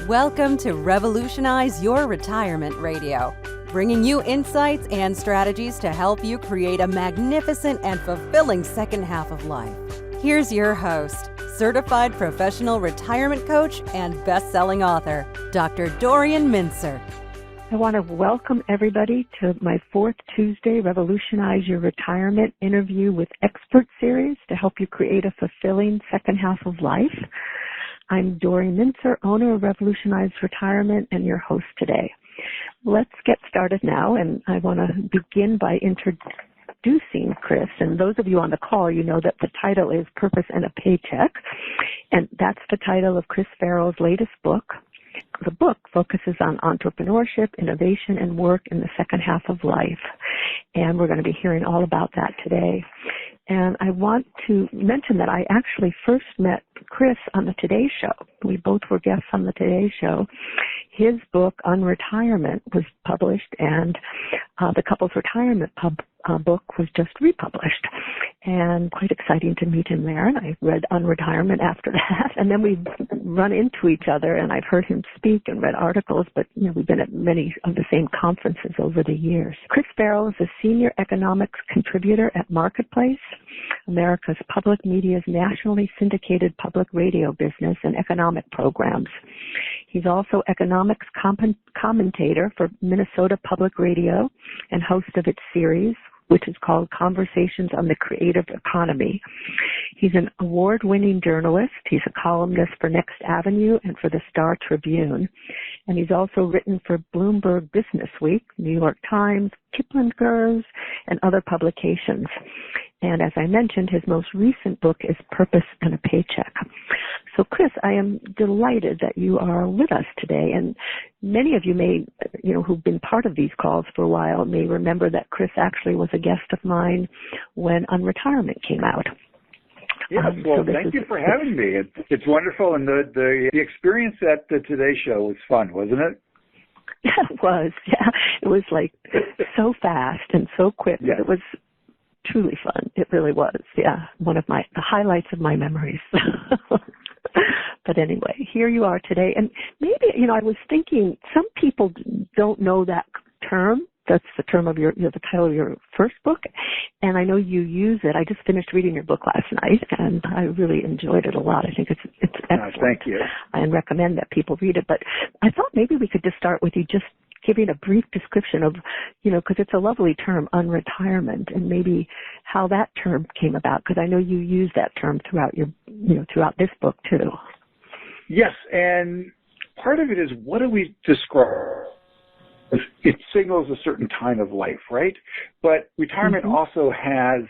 Welcome to Revolutionize Your Retirement Radio, bringing you insights and strategies to help you create a magnificent and fulfilling second half of life. Here's your host, certified professional retirement coach and best-selling author, Dr. Dorian Mintzer. I want to welcome everybody to my fourth Tuesday Revolutionize Your Retirement interview with expert series to help you create a fulfilling second half of life. I'm Dorian Mintzer, owner of Revolutionize Retirement, and your host today. Let's get started now, and I want to begin by introducing Chris. And those of you on the call, you know that the title is Purpose and a Paycheck, and that's the title of Chris Farrell's latest book. The book focuses on entrepreneurship, innovation, and work in the second half of life, and we're going to be hearing all about that today. And I want to mention that I actually first met Chris on the Today Show. We both were guests on the Today Show. His book, On Retirement, was published, and the Couples Retirement book was just republished. And quite exciting to meet him there. And I read On Retirement after that. And then we've run into each other, and I've heard him speak and read articles, but we've been at many of the same conferences over the years. Chris Farrell is a senior economics contributor at Marketplace, America's public media's nationally syndicated public radio business and economic programs. He's also economics commentator for Minnesota Public Radio and host of its series, which is called Conversations on the Creative Economy. He's an award-winning journalist. He's a columnist for Next Avenue and for the Star Tribune. And he's also written for Bloomberg Businessweek, New York Times, Kiplinger's, and other publications. And as I mentioned, his most recent book is Purpose and a Paycheck. So, Chris, I am delighted that you are with us today. And many of you may, who've been part of these calls for a while may remember that Chris actually was a guest of mine when On Retirement came out. Yes, well, thank you for having me. It's wonderful, and the experience at the Today Show was fun, wasn't it? It was, yeah. It was like so fast and so quick. Yes. It was truly fun. It really was, yeah. One of the highlights of my memories. But anyway, here you are today. And maybe, I was thinking some people don't know that term. That's the term of the title of your first book. And I know you use it. I just finished reading your book last night, and I really enjoyed it a lot. I think it's excellent. Thank you. I recommend that people read it. But I thought maybe we could just start with you just giving a brief description of, because it's a lovely term, unretirement, and maybe how that term came about, because I know you use that term throughout throughout this book too. Yes, and part of it is, what do we describe? It signals a certain time of life, right? But retirement also has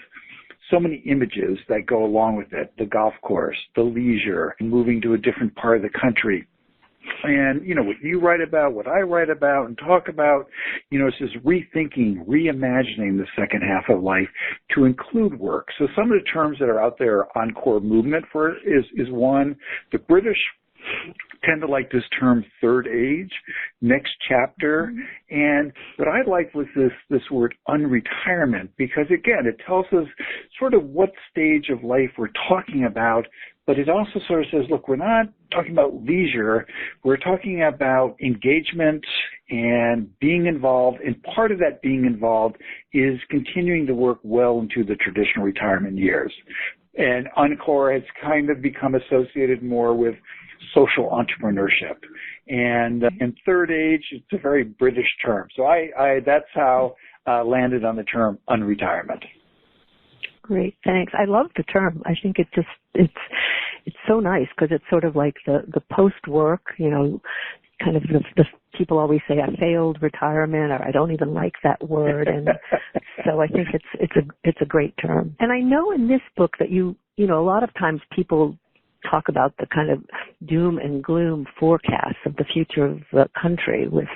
so many images that go along with it: the golf course, the leisure, moving to a different part of the country. And, what you write about, what I write about and talk about, it's just rethinking, reimagining the second half of life to include work. So some of the terms that are out there, encore movement is one. The British tend to like this term third age, next chapter. And what I liked was this word unretirement, because again, it tells us sort of what stage of life we're talking about, but it also sort of says, look, we're not talking about leisure, we're talking about engagement and being involved, and part of that being involved is continuing to work well into the traditional retirement years. And encore has kind of become associated more with social entrepreneurship. And third age, it's a very British term. So that's how I landed on the term unretirement. Great, thanks. I love the term. I think it's so nice, because it's sort of like the post-work, kind of the people always say, I failed retirement, or I don't even like that word. And so I think it's a great term. And I know in this book that a lot of times people talk about the kind of doom and gloom forecasts of the future of the country with,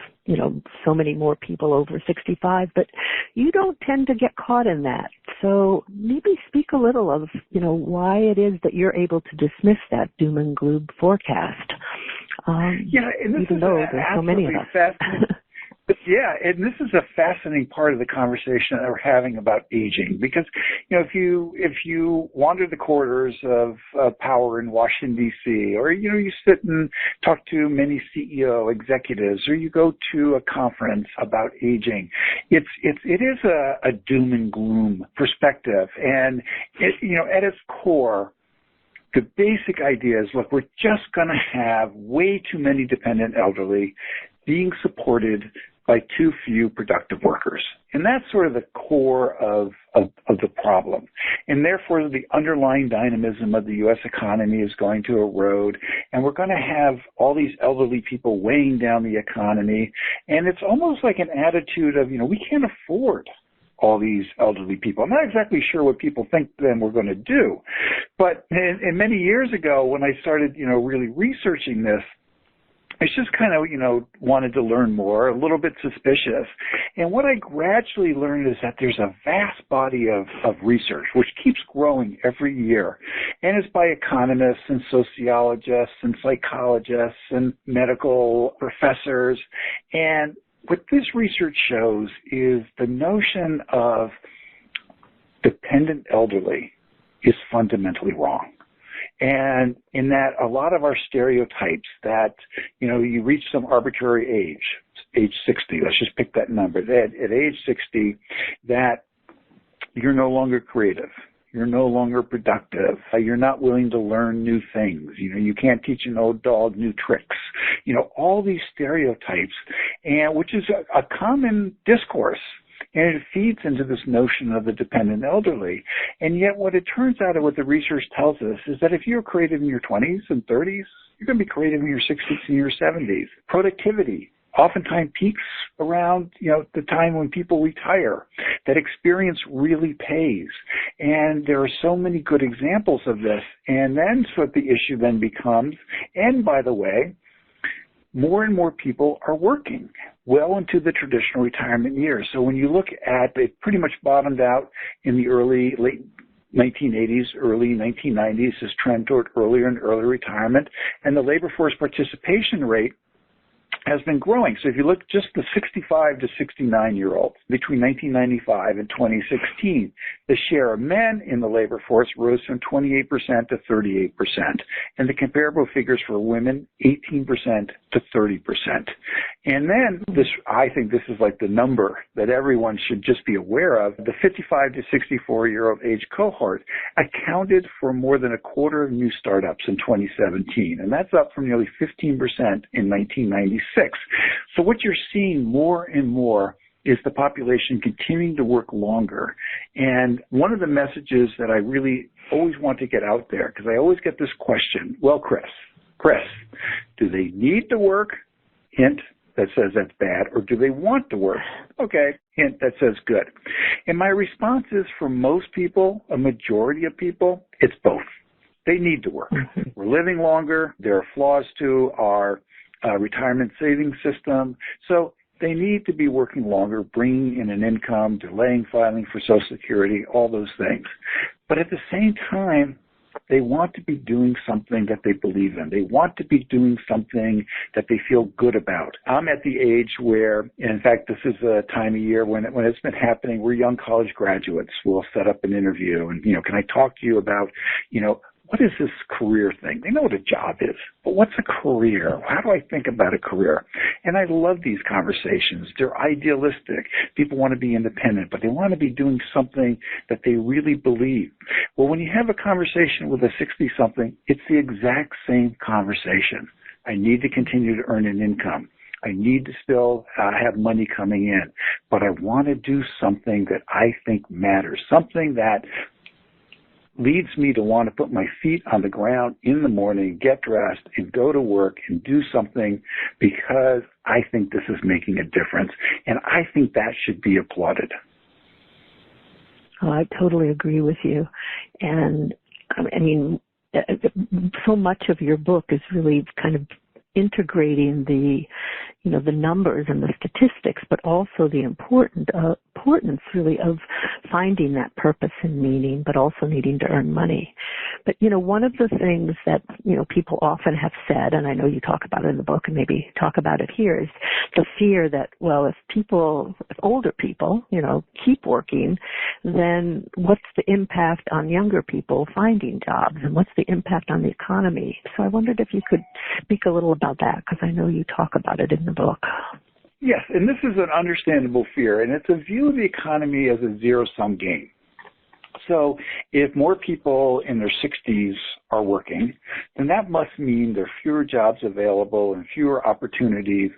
so many more people over 65, but you don't tend to get caught in that. So maybe speak a little of, why it is that you're able to dismiss that doom and gloom forecast. And this even is though there's so many of us. Yeah, and this is a fascinating part of the conversation that we're having about aging, because if you wander the corridors of power in Washington D.C., or you sit and talk to many CEO executives, or you go to a conference about aging, it is a doom and gloom perspective, and at its core, the basic idea is, look, we're just going to have way too many dependent elderly being supported by too few productive workers. And that's sort of the core of the problem. And therefore, the underlying dynamism of the U.S. economy is going to erode, and we're going to have all these elderly people weighing down the economy. And it's almost like an attitude of, we can't afford all these elderly people. I'm not exactly sure what people think then we're going to do. But and many years ago, when I started, really researching this, I just kind of, wanted to learn more, a little bit suspicious. And what I gradually learned is that there's a vast body of research, which keeps growing every year. And it's by economists and sociologists and psychologists and medical professors. And what this research shows is the notion of dependent elderly is fundamentally wrong. And in that a lot of our stereotypes that, you reach some arbitrary age 60, let's just pick that number, that at age 60, that you're no longer creative. You're no longer productive. You're not willing to learn new things. You can't teach an old dog new tricks. All these stereotypes, and which is a common discourse. And it feeds into this notion of the dependent elderly. And yet what it turns out and what the research tells us is that if you're creative in your 20s and 30s, you're going to be creative in your 60s and your 70s. Productivity oftentimes peaks around, the time when people retire. That experience really pays. And there are so many good examples of this. And then what the issue then becomes, and by the way, more and more people are working well into the traditional retirement years. So when you look at, it pretty much bottomed out in the late 1980s, early 1990s, this trend toward earlier and earlier retirement, and the labor force participation rate has been growing. So if you look just the 65 to 69-year-olds between 1995 and 2016, the share of men in the labor force rose from 28% to 38%. And the comparable figures for women, 18% to 30%. And then I think this is like the number that everyone should just be aware of. The 55 to 64-year-old age cohort accounted for more than a quarter of new startups in 2017. And that's up from nearly 15% in 1996. So what you're seeing more and more is the population continuing to work longer. And one of the messages that I really always want to get out there, because I always get this question, well, Chris, do they need to work? Hint, that says that's bad. Or do they want to work? Okay, hint, that says good. And my response is, for most people, a majority of people, it's both. They need to work. We're living longer. There are flaws to our retirement savings system. So they need to be working longer, bringing in an income, delaying filing for Social Security, all those things. But at the same time, they want to be doing something that they believe in. They want to be doing something that they feel good about. I'm at the age where, and in fact, this is a time of year when it's been happening, we're young college graduates. We'll set up an interview and, can I talk to you about, what is this career thing? They know what a job is, but what's a career? How do I think about a career? And I love these conversations. They're idealistic. People want to be independent, but they want to be doing something that they really believe. Well, when you have a conversation with a 60-something, it's the exact same conversation. I need to continue to earn an income. I need to still have money coming in, but I want to do something that I think matters, something that leads me to want to put my feet on the ground in the morning, get dressed, and go to work and do something because I think this is making a difference. And I think that should be applauded. Oh, I totally agree with you. And I mean, so much of your book is really kind of integrating the, the numbers and the statistics, but also the importance really of finding that purpose and meaning, but also needing to earn money. But, one of the things that, people often have said, and I know you talk about it in the book and maybe talk about it here, is the fear that, well, if older people, keep working, then what's the impact on younger people finding jobs, and what's the impact on the economy? So I wondered if you could speak a little about that, because I know you talk about it in the book. Yes, and this is an understandable fear, and it's a view of the economy as a zero-sum game. So if more people in their 60s are working, then that must mean there are fewer jobs available and fewer opportunities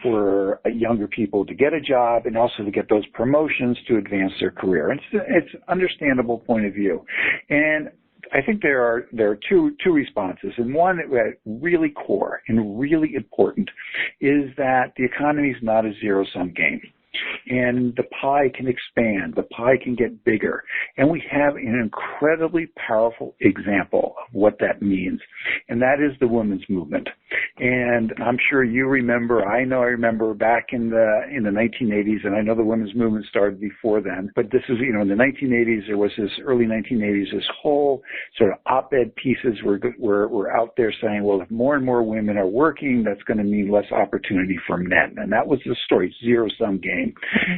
for younger people to get a job and also to get those promotions to advance their career. And it's an understandable point of view. And I think there are two responses, and one really core and really important is that the economy is not a zero-sum game. And the pie can expand, the pie can get bigger, and we have an incredibly powerful example of what that means, and that is the women's movement. And I'm sure you remember, I remember back in the 1980s, and I know the women's movement started before then, but this is, in the 1980s, there was this early 1980s, this whole sort of op-ed pieces were out there saying, well, if more and more women are working, that's going to mean less opportunity for men. And that was the story, zero-sum game.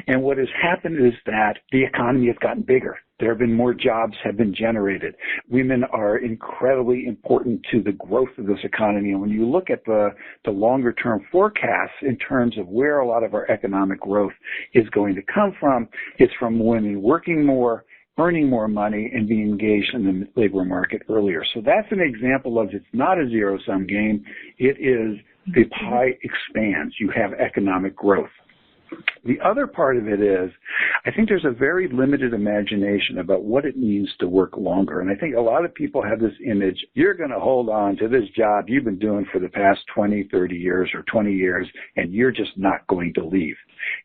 And what has happened is that the economy has gotten bigger. There have been more jobs have been generated. Women are incredibly important to the growth of this economy. And when you look at the longer term forecasts in terms of where a lot of our economic growth is going to come from, it's from women working more, earning more money, and being engaged in the labor market earlier. So that's an example of it's not a zero-sum game. It is the pie expands. You have economic growth. The other part of it is, I think there's a very limited imagination about what it means to work longer. And I think a lot of people have this image, you're going to hold on to this job you've been doing for the past 20, 30 years or 20 years, and you're just not going to leave.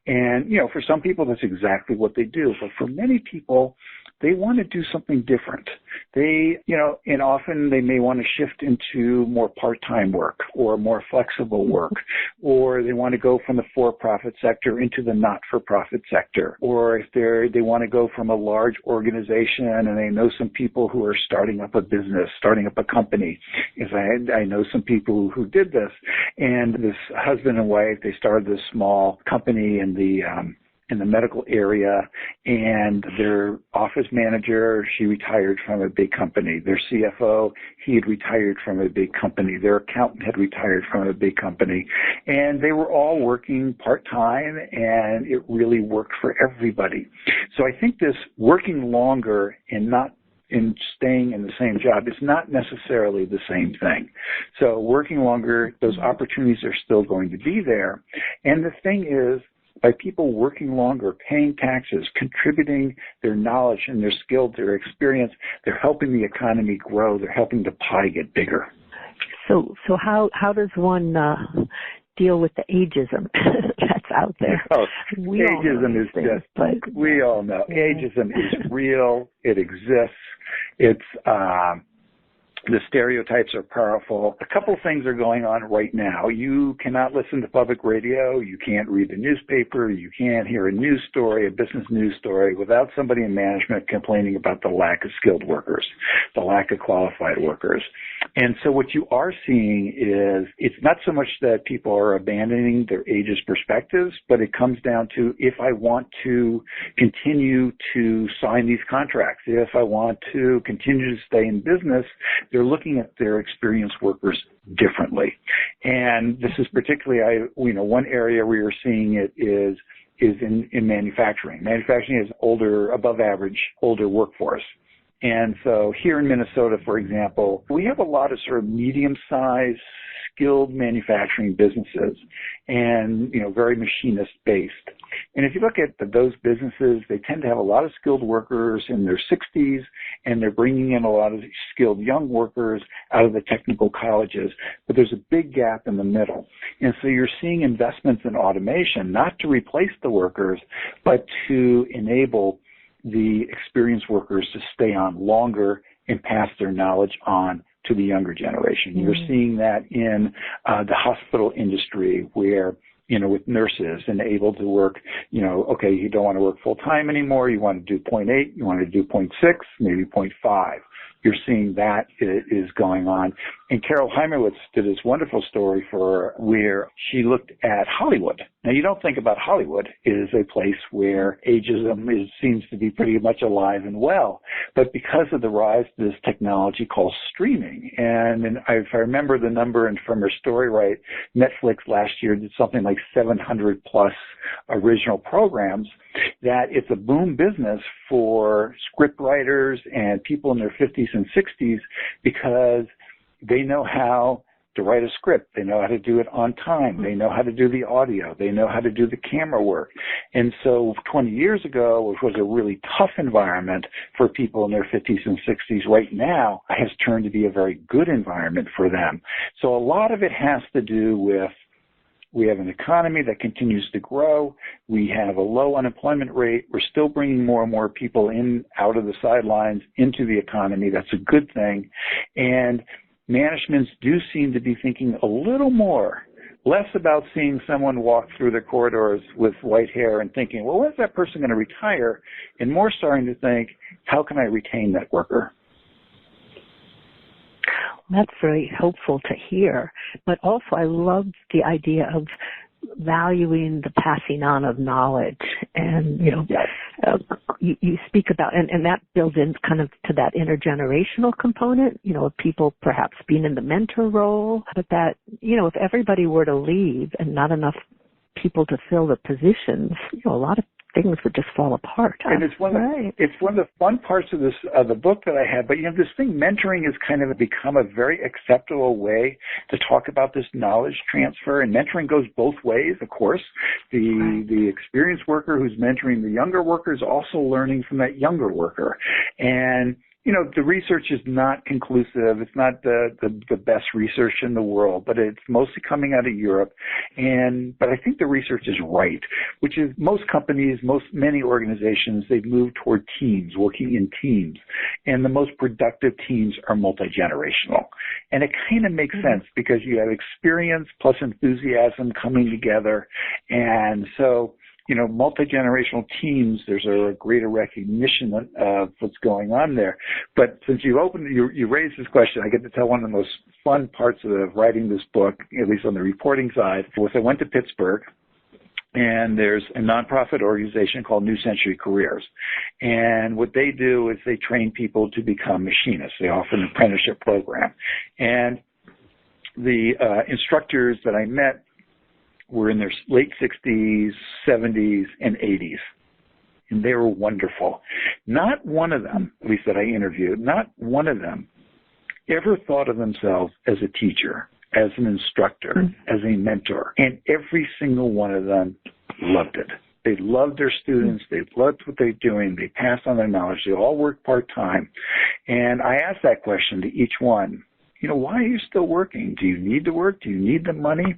And, for some people, that's exactly what they do. But for many people, they want to do something different. And often they may want to shift into more part-time work or more flexible work, or they want to go from the for-profit sector into the not-for-profit sector, or if they want to go from a large organization and they know some people who are starting up a business, starting up a company. I know some people who did this, and this husband and wife, they started this small company in the medical area, and their office manager, she retired from a big company. Their CFO, he had retired from a big company. Their accountant had retired from a big company. And they were all working part-time, and it really worked for everybody. So I think this working longer and not in staying in the same job is not necessarily the same thing. So working longer, those opportunities are still going to be there. And the thing is, by people working longer, paying taxes, contributing their knowledge and their skill, their experience, they're helping the economy grow. They're helping the pie get bigger. So how does one deal with the ageism that's out there? Oh, ageism is just, but we all know. Ageism is real. It exists. It's the stereotypes are powerful. A couple things are going on right now. You cannot listen to public radio. You can't read the newspaper. You can't hear a news story, a business news story, without somebody in management complaining about the lack of skilled workers, the lack of qualified workers. And so what you are seeing is it's not so much that people are abandoning their ageist perspectives, but it comes down to if I want to continue to sign these contracts, if I want to continue to stay in business, they're looking at their experienced workers differently. And this is particularly, one area where you're seeing it is in manufacturing. Manufacturing is above average, older workforce. And so here in Minnesota, for example, we have a lot of sort of medium-sized, skilled manufacturing businesses and, very machinist-based. And if you look at those businesses, they tend to have a lot of skilled workers in their 60s, and they're bringing in a lot of skilled young workers out of the technical colleges. But there's a big gap in the middle. And so you're seeing investments in automation, not to replace the workers, but to enable the experienced workers to stay on longer and pass their knowledge on to the younger generation. Mm-hmm. You're seeing that in the hospital industry where, with nurses and able to work, okay, you don't want to work full time anymore. You want to do 0.8, you want to do 0.6, maybe 0.5. You're seeing that is going on. And Carol Heimerwitz did this wonderful story where she looked at Hollywood. Now, you don't think about Hollywood as a place where ageism seems to be pretty much alive and well. But because of the rise of this technology called streaming, and if I remember the number and from her story right, Netflix last year did something like 700 plus original programs, that it's a boom business for script writers and people in their 50s and 60s because they know how to write a script. They know how to do it on time. They know how to do the audio. They know how to do the camera work. And so 20 years ago, which was a really tough environment for people in their 50s and 60s, right now has turned to be a very good environment for them. So a lot of it has to do with we have an economy that continues to grow. We have a low unemployment rate. We're still bringing more and more people in, out of the sidelines, into the economy. That's a good thing. And managements do seem to be thinking a little more, less about seeing someone walk through the corridors with white hair and thinking, well, when's that person going to retire? And more starting to think, how can I retain that worker? That's very helpful to hear. But also I love the idea of valuing the passing on of knowledge. And, you speak about, and that builds in kind of to that intergenerational component, of people perhaps being in the mentor role. But that, if everybody were to leave and not enough people to fill the positions, a lot of things would just fall apart. And it's one of the fun parts of this the book that I have. But this thing, mentoring, has kind of become a very acceptable way to talk about this knowledge transfer. And mentoring goes both ways, of course. The experienced worker who's mentoring the younger worker is also learning from that younger worker. And the research is not conclusive. It's not the best research in the world, but it's mostly coming out of Europe. But I think the research is right, which is most companies, many organizations, they've moved toward teams, working in teams. And the most productive teams are multi-generational. And it kind of makes sense because you have experience plus enthusiasm coming together. And so, multi-generational teams, there's a greater recognition of what's going on there. But since you raised this question, I get to tell one of the most fun parts of writing this book, at least on the reporting side, was I went to Pittsburgh, and there's a nonprofit organization called New Century Careers. And what they do is they train people to become machinists. They offer an apprenticeship program. And the instructors that I met were in their late 60s, 70s, and 80s. And they were wonderful. Not one of them, at least that I interviewed, not one of them ever thought of themselves as a teacher, as an instructor, as a mentor. And every single one of them loved it. They loved their students. They loved what they're doing. They passed on their knowledge. They all worked part-time. And I asked that question to each one. Why are you still working? Do you need to work? Do you need the money?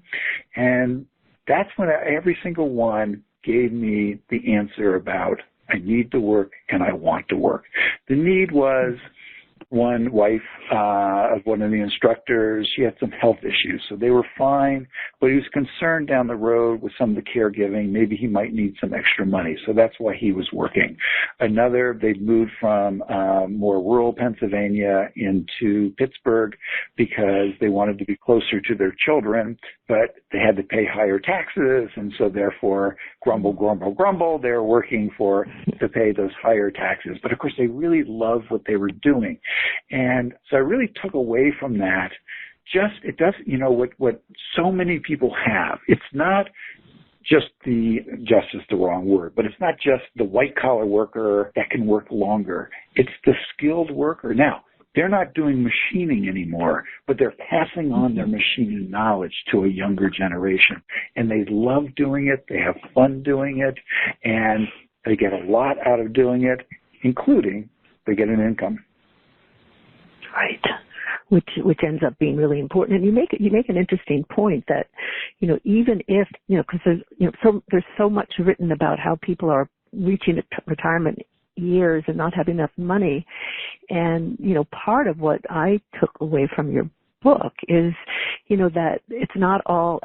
And that's when every single one gave me the answer about I need to work and I want to work. The need was one wife of one of the instructors. She had some health issues, so they were fine, but he was concerned down the road with some of the caregiving. Maybe he might need some extra money, so that's why he was working. Another, they'd moved from more rural Pennsylvania into Pittsburgh because they wanted to be closer to their children, but they had to pay higher taxes, and so therefore, grumble, they were working to pay those higher taxes. But of course, they really loved what they were doing. And so I really took away from that what so many people have. It's not just is the wrong word, but it's not just the white collar worker that can work longer. It's the skilled worker. Now, they're not doing machining anymore, but they're passing on their machining knowledge to a younger generation. And they love doing it. They have fun doing it. And they get a lot out of doing it, including they get an income. Right. Which ends up being really important. And you make an interesting point that, even if, because there's so much written about how people are reaching retirement years and not having enough money. And, part of what I took away from your book is, that it's not all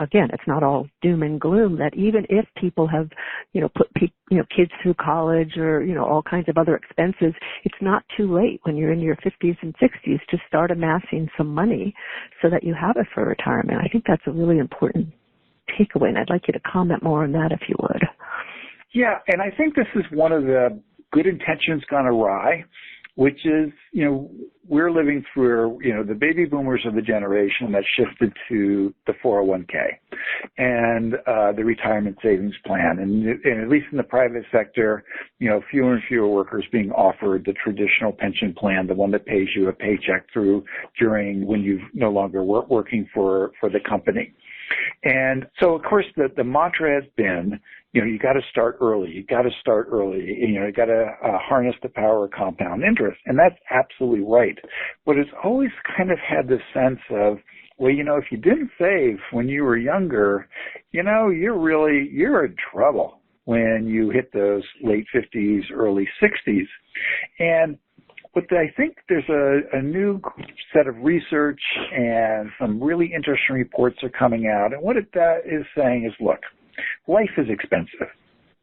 doom and gloom, that even if people have, put kids through college or, all kinds of other expenses, it's not too late when you're in your 50s and 60s to start amassing some money so that you have it for retirement. I think that's a really important takeaway, and I'd like you to comment more on that if you would. Yeah, and I think this is one of the good intentions gone awry, which is, we're living through, the baby boomers are the generation that shifted to the 401k and the retirement savings plan. And at least in the private sector, fewer and fewer workers being offered the traditional pension plan, the one that pays you a paycheck during when you've no longer working for the company. And so, of course, the mantra has been, you got to start early. You got to start early. You got to harness the power of compound interest. And that's absolutely right. But it's always kind of had this sense of, well, if you didn't save when you were younger, you're in trouble when you hit those late 50s, early 60s. But I think there's a new set of research and some really interesting reports are coming out. And what it is saying is, look, life is expensive.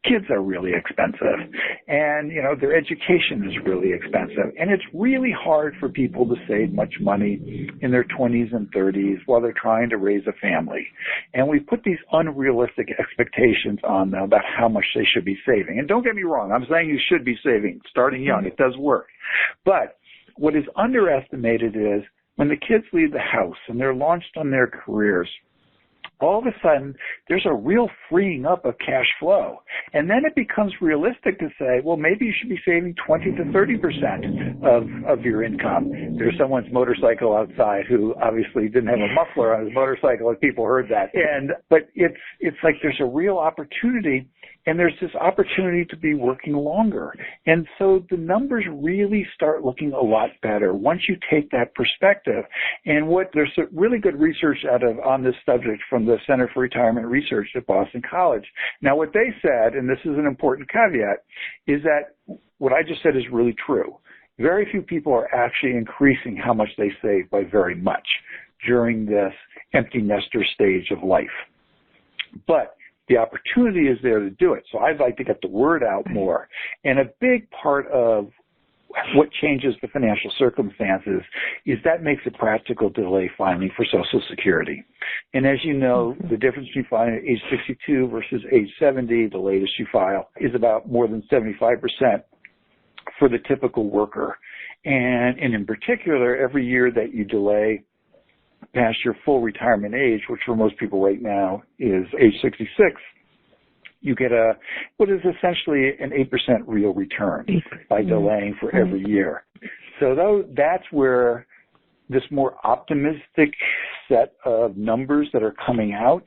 Kids are really expensive. And, their education is really expensive. And it's really hard for people to save much money in their 20s and 30s while they're trying to raise a family. And we put these unrealistic expectations on them about how much they should be saving. And don't get me wrong, I'm saying you should be saving starting young. It does work. But what is underestimated is when the kids leave the house and they're launched on their careers, all of a sudden, there's a real freeing up of cash flow. And then it becomes realistic to say, well, maybe you should be saving 20 to 30% of your income. There's someone's motorcycle outside who obviously didn't have a muffler on his motorcycle, and people heard that. But it's like there's a real opportunity, and there's this opportunity to be working longer. And so the numbers really start looking a lot better once you take that perspective. And there's some really good research on this subject from the Center for Retirement Research at Boston College. Now, what they said, and this is an important caveat, is that what I just said is really true. Very few people are actually increasing how much they save by very much during this empty nester stage of life. But the opportunity is there to do it. So I'd like to get the word out more. And a big part of what changes the financial circumstances is that makes it practical to delay filing for Social Security. And as you know, the difference between filing at age 62 versus age 70, the latest you file, is about more than 75% for the typical worker. And in particular, every year that you delay past your full retirement age, which for most people right now is age 66, you get what is essentially an 8% real return by delaying for every year. So that's where this more optimistic set of numbers that are coming out,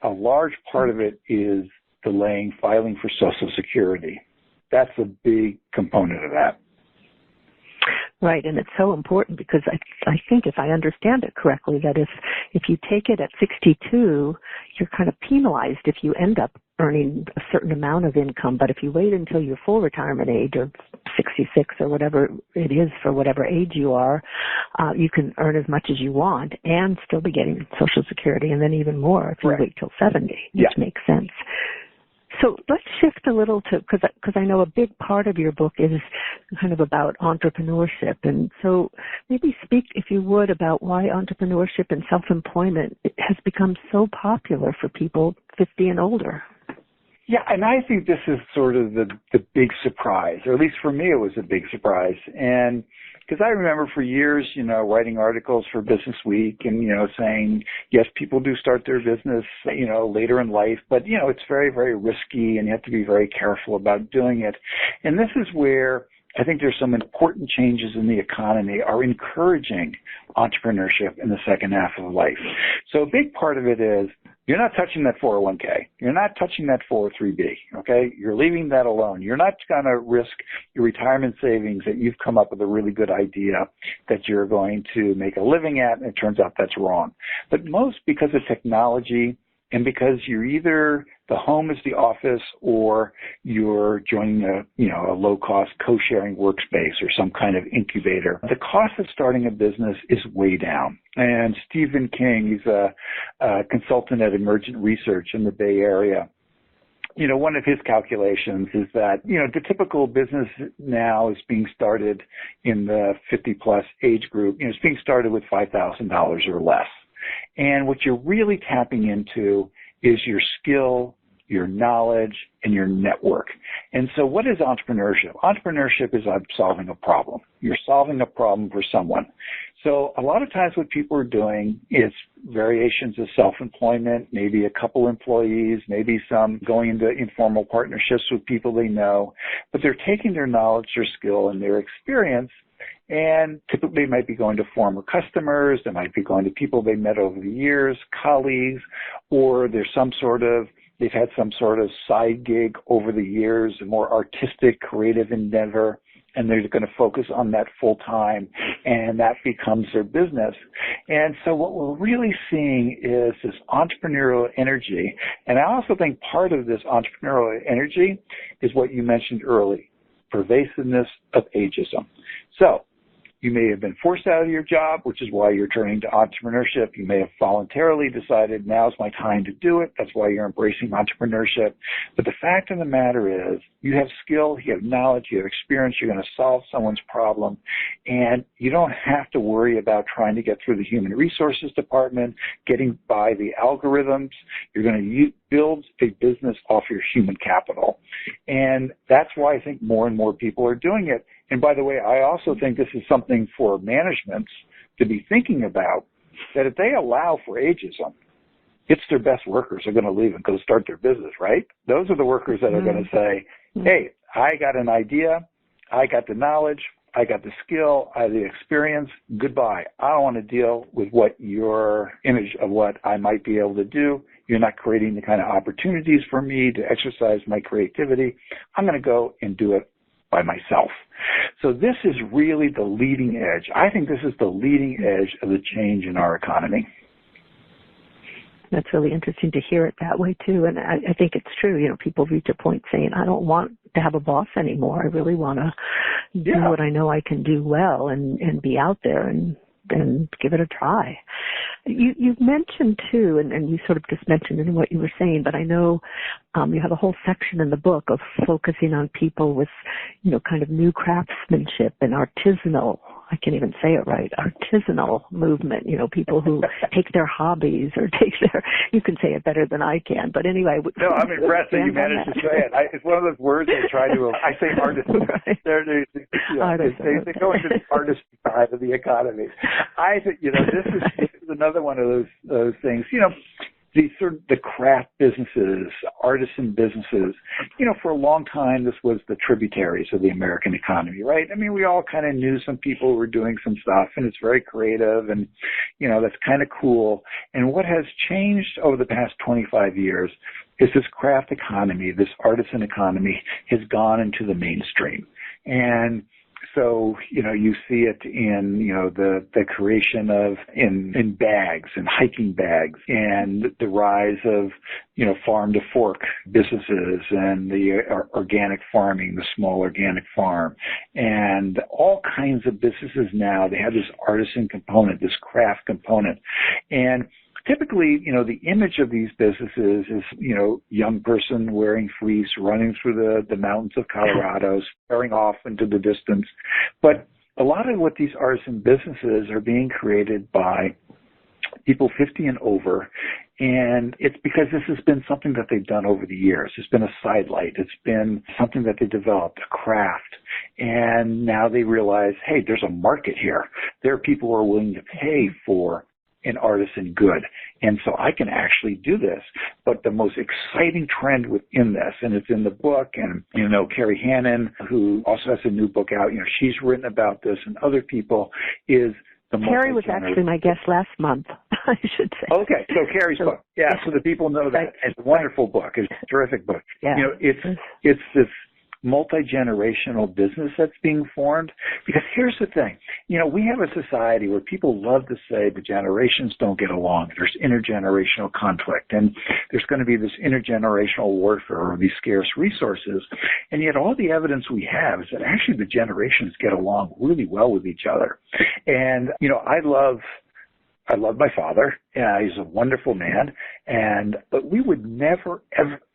a large part of it is delaying filing for Social Security. That's a big component of that. Right, and it's so important because I think if I understand it correctly, that if you take it at 62, you're kind of penalized if you end up earning a certain amount of income. But if you wait until your full retirement age of 66 or whatever it is for whatever age you are, you can earn as much as you want and still be getting Social Security, and then even more if you wait till 70, which makes sense. So let's shift a little to, because I know a big part of your book is kind of about entrepreneurship. And so maybe speak, if you would, about why entrepreneurship and self-employment has become so popular for people 50 and older. Yeah, and I think this is sort of the big surprise, or at least for me it was a big surprise. And because I remember for years, writing articles for Business Week and, saying, yes, people do start their business, later in life, but, it's very, very risky and you have to be very careful about doing it. And this is where I think there's some important changes in the economy are encouraging entrepreneurship in the second half of life. So a big part of it is you're not touching that 401k. You're not touching that 403b, okay? You're leaving that alone. You're not going to risk your retirement savings that you've come up with a really good idea that you're going to make a living at, and it turns out that's wrong. But most, because of technology And because you're either the home is the office or you're joining a low-cost co-sharing workspace or some kind of incubator, the cost of starting a business is way down. And Stephen King, he's a consultant at Emergent Research in the Bay Area. One of his calculations is that, the typical business now is being started in the 50-plus age group. It's being started with $5,000 or less. And what you're really tapping into is your skill, your knowledge, and your network. And so what is entrepreneurship? Entrepreneurship is solving a problem. You're solving a problem for someone. So a lot of times what people are doing is variations of self-employment, maybe a couple employees, maybe some going into informal partnerships with people they know, but they're taking their knowledge, their skill, and their experience, and typically they might be going to former customers, they might be going to people they met over the years, colleagues, or they've had some sort of side gig over the years, a more artistic, creative endeavor, and they're going to focus on that full time, and that becomes their business. And so what we're really seeing is this entrepreneurial energy. And I also think part of this entrepreneurial energy is what you mentioned early, pervasiveness of ageism. So you may have been forced out of your job, which is why you're turning to entrepreneurship. You may have voluntarily decided now's my time to do it. That's why you're embracing entrepreneurship. But the fact of the matter is you have skill, you have knowledge, you have experience. You're going to solve someone's problem. And you don't have to worry about trying to get through the human resources department, getting by the algorithms. You're going to build a business off your human capital. And that's why I think more and more people are doing it. And by the way, I also think this is something for managements to be thinking about, that if they allow for ageism, it's their best workers are going to leave and go start their business, right? Those are the workers that are going to say, hey, I got an idea, I got the knowledge, I got the skill, I have the experience, goodbye. I don't want to deal with what your image of what I might be able to do. You're not creating the kind of opportunities for me to exercise my creativity. I'm going to go and do it by myself. So this is really the leading edge. I think this is the leading edge of the change in our economy. That's really interesting to hear it that way too. And I think it's true. People reach a point saying, I don't want to have a boss anymore. I really want to do what I know I can do well and be out there and give it a try. You've mentioned too, and you sort of just mentioned it in what you were saying, but I know you have a whole section in the book of focusing on people with, kind of new craftsmanship and artisanal, I can't even say it right, artisanal movement, people who take their hobbies or you can say it better than I can, but anyway. No, I'm impressed that you managed to say it. It's one of those words I say artisan. Right. They go into the artist side of the economy. I think, this is another one of those things, the craft businesses, artisan businesses, for a long time, this was the tributaries of the American economy, right? I mean, we all kind of knew some people who were doing some stuff, and it's very creative, and, that's kind of cool. And what has changed over the past 25 years is this craft economy, this artisan economy has gone into the mainstream. And so, you see it in, the creation of in bags and hiking bags and the rise of, farm to fork businesses and the organic farming, the small organic farm, and all kinds of businesses now. They have this artisan component, this craft component. And typically, the image of these businesses is, young person wearing fleece, running through the mountains of Colorado, staring off into the distance. But a lot of what these artisan businesses are being created by people 50 and over, and it's because this has been something that they've done over the years. It's been a sidelight. It's been something that they developed, a craft, and now they realize, hey, there's a market here. There are people who are willing to pay for an artisan good. And so I can actually do this. But the most exciting trend within this, and it's in the book, and, Carrie Hannon, who also has a new book out, she's written about this, and other people, is the Carrie was actually my guest last month, I should say. Okay, so Carrie's book. So the people know that. It's a wonderful book. It's a terrific book. Yeah. It's this multi-generational business that's being formed. Because here's the thing, we have a society where people love to say the generations don't get along. There's intergenerational conflict, and there's going to be this intergenerational warfare or these scarce resources. And yet all the evidence we have is that actually the generations get along really well with each other. And, I love my father. He's a wonderful man. But we would never,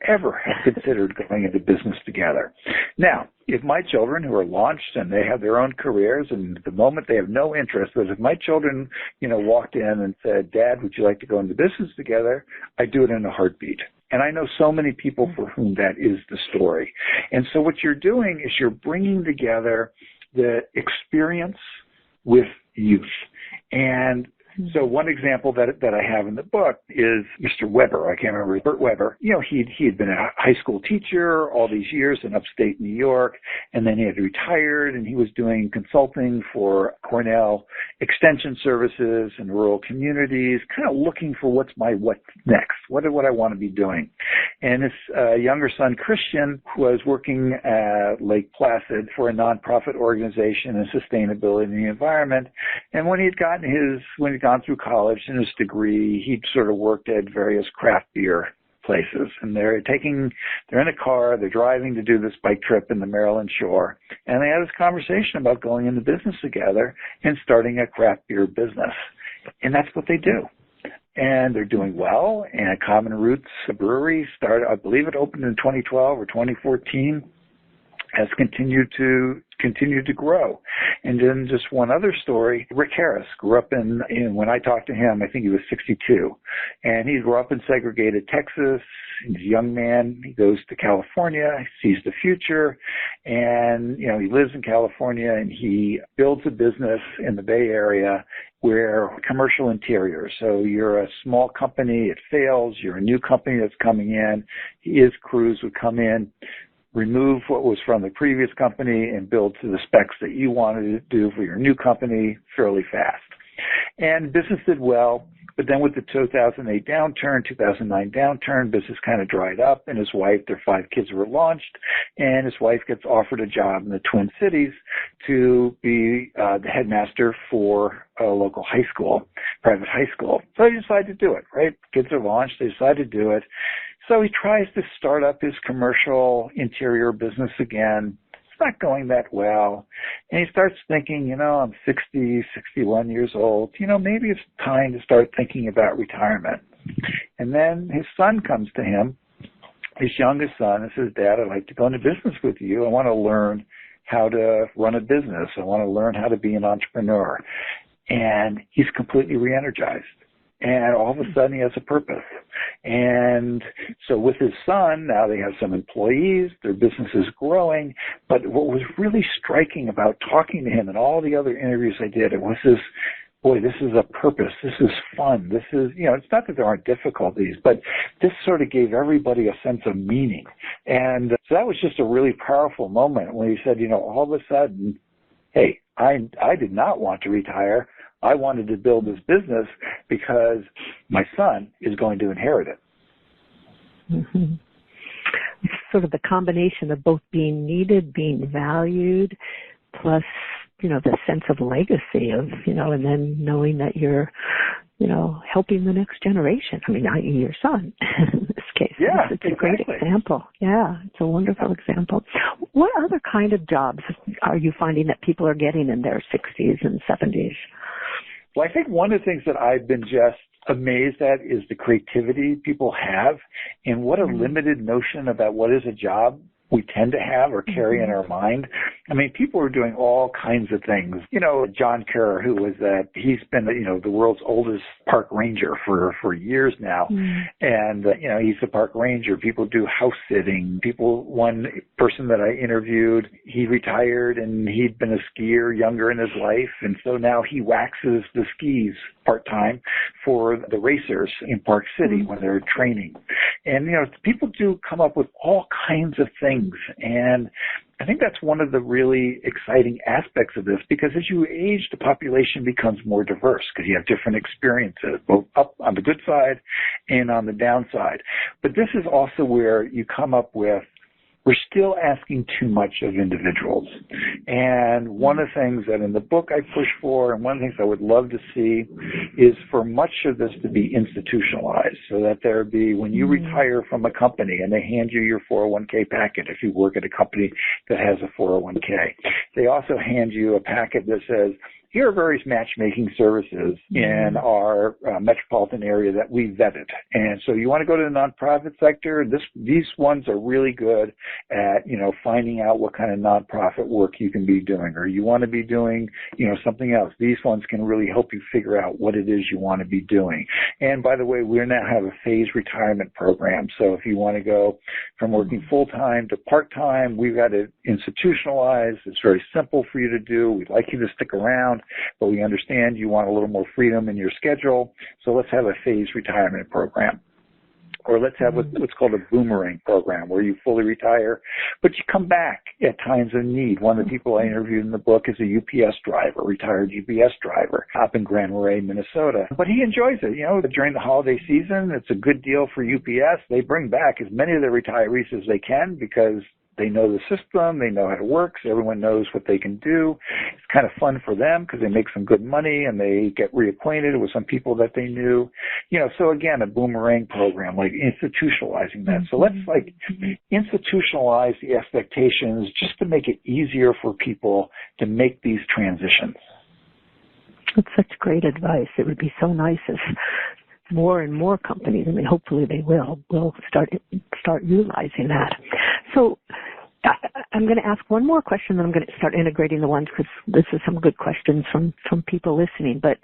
ever have considered going into business together. Now, if my children who are launched and they have their own careers, and at the moment they have no interest, but if my children, walked in and said, Dad, would you like to go into business together? I'd do it in a heartbeat. And I know so many people for whom that is the story. And so what you're doing is you're bringing together the experience with youth. And so one example that I have in the book is Mr. Weber. I can't remember, Bert Weber. He had been a high school teacher all these years in upstate New York, and then he had retired, and he was doing consulting for Cornell Extension Services in rural communities, kind of looking for what's next, what I want to be doing. And his younger son, Christian, was working at Lake Placid for a nonprofit organization in sustainability in the environment. And when he'd gone through college and his degree, he'd sort of worked at various craft beer places. And they're in a car, they're driving to do this bike trip in the Maryland shore. And they had this conversation about going into business together and starting a craft beer business. And that's what they do. And they're doing well. And Common Roots Brewery started, I believe it opened in 2012 or 2014. Has continued to grow. And then just one other story, Rick Harris grew up in when I talked to him, I think he was 62. And he grew up in segregated Texas. He's a young man. He goes to California, sees the future, and, he lives in California, and he builds a business in the Bay Area where commercial interiors. So you're a small company, it fails, you're a new company that's coming in. His crews would come in, remove what was from the previous company and build to the specs that you wanted to do for your new company fairly fast. And business did well, but then with the 2008 downturn, 2009 downturn, business kind of dried up, and his wife, their 5 kids were launched, and his wife gets offered a job in the Twin Cities to be the headmaster for a local high school, private high school. So he decided to do it, right? Kids are launched, they decided to do it. So he tries to start up his commercial interior business again. It's not going that well. And he starts thinking, I'm 60, 61 years old. Maybe it's time to start thinking about retirement. And then his son comes to him, his youngest son, and says, Dad, I'd like to go into business with you. I want to learn how to run a business. I want to learn how to be an entrepreneur. And he's completely re-energized. And all of a sudden he has a purpose. And so with his son, now they have some employees, their business is growing. But what was really striking about talking to him and all the other interviews I did, it was this, this is a purpose. This is fun. This is, it's not that there aren't difficulties, but this sort of gave everybody a sense of meaning. And so that was just a really powerful moment when he said, all of a sudden, hey, I did not want to retire. I wanted to build this business because my son is going to inherit it. Mm-hmm. It's sort of the combination of both being needed, being valued, plus, the sense of legacy of, and then knowing that you're, helping the next generation. I mean, i.e. your son in this case. Yeah, it's a great example. Yeah, it's a wonderful example. What other kind of jobs are you finding that people are getting in their 60s and 70s? Well, I think one of the things that I've been just amazed at is the creativity people have and what a limited notion about what is a job we tend to have or carry in our mind. I mean, people are doing all kinds of things. John Kerr, who was he's been, the world's oldest park ranger for years now. And, he's a park ranger. People do house sitting. One person that I interviewed, he retired and he'd been a skier younger in his life. And so now he waxes the skis part-time for the racers in Park City when they're training. And, people do come up with all kinds of things. And I think that's one of the really exciting aspects of this, because as you age, the population becomes more diverse because you have different experiences, both up on the good side and on the downside. But this is also where you come up with we're still asking too much of individuals. And one of the things that in the book I push for, and one of the things I would love to see, is for much of this to be institutionalized, so that there be, when you retire from a company and they hand you your 401k packet, if you work at a company that has a 401k, they also hand you a packet that says, here are various matchmaking services in our metropolitan area that we vetted. And so you want to go to the nonprofit sector, these ones are really good at, finding out what kind of nonprofit work you can be doing, or you want to be doing, something else. These ones can really help you figure out what it is you want to be doing. And by the way, we now have a phased retirement program. So if you want to go from working full-time to part-time, we've got it institutionalized. It's very simple for you to do. We'd like you to stick around, but we understand you want a little more freedom in your schedule, so let's have a phased retirement program. Or let's have what's called a boomerang program, where you fully retire, but you come back at times of need. One of the people I interviewed in the book is a UPS driver, retired UPS driver up in Grand Marais, Minnesota. But he enjoys it. During the holiday season, it's a good deal for UPS. They bring back as many of their retirees as they can because they know the system, they know how it works, everyone knows what they can do. It's kind of fun for them because they make some good money and they get reacquainted with some people that they knew. So again, a boomerang program, like institutionalizing that. So let's institutionalize the expectations just to make it easier for people to make these transitions. That's such great advice. It would be so nice if more and more companies, hopefully they will start utilizing that. So I'm going to ask one more question, then I'm going to start integrating the ones, because this is some good questions from people listening. But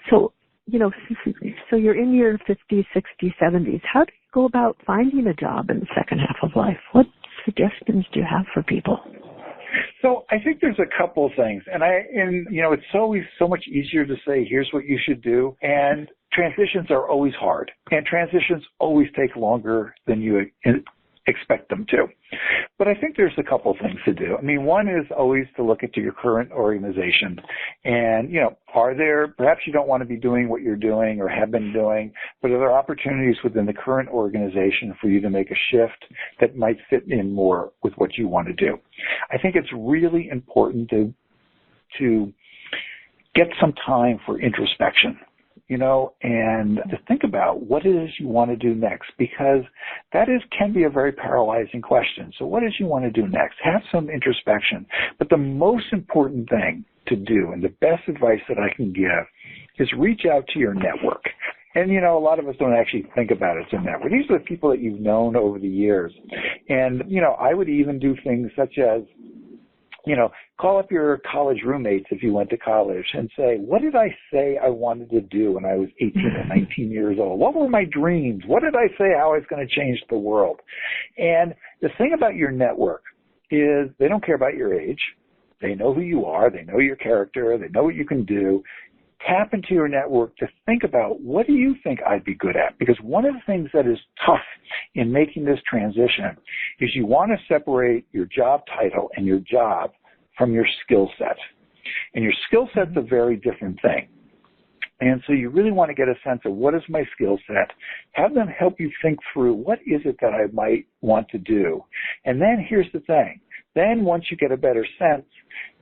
so you're in your 50s, 60s, 70s. How do you go about finding a job in the second half of life? What suggestions do you have for people? So I think there's a couple things, and it's always so much easier to say, here's what you should do, and transitions are always hard, and transitions always take longer than you expect them to. But I think there's a couple things to do. One is always to look into your current organization, and, perhaps you don't want to be doing what you're doing or have been doing, but are there opportunities within the current organization for you to make a shift that might fit in more with what you want to do? I think it's really important to get some time for introspection, and to think about what it is you want to do next, because that can be a very paralyzing question. So what is you want to do next? Have some introspection. But the most important thing to do, and the best advice that I can give, is reach out to your network. And, a lot of us don't actually think about it as a network. These are the people that you've known over the years. And, I would even do things such as, call up your college roommates if you went to college and say, what did I say I wanted to do when I was 18 or 19 years old? What were my dreams? What did I say how I was going to change the world? And the thing about your network is they don't care about your age. They know who you are. They know your character. They know what you can do. Tap into your network to think about, what do you think I'd be good at? Because one of the things that is tough in making this transition is you want to separate your job title and your job from your skill set. And your skill set's a very different thing. And so you really want to get a sense of, what is my skill set? Have them help you think through, what is it that I might want to do? And then here's the thing. Then once you get a better sense,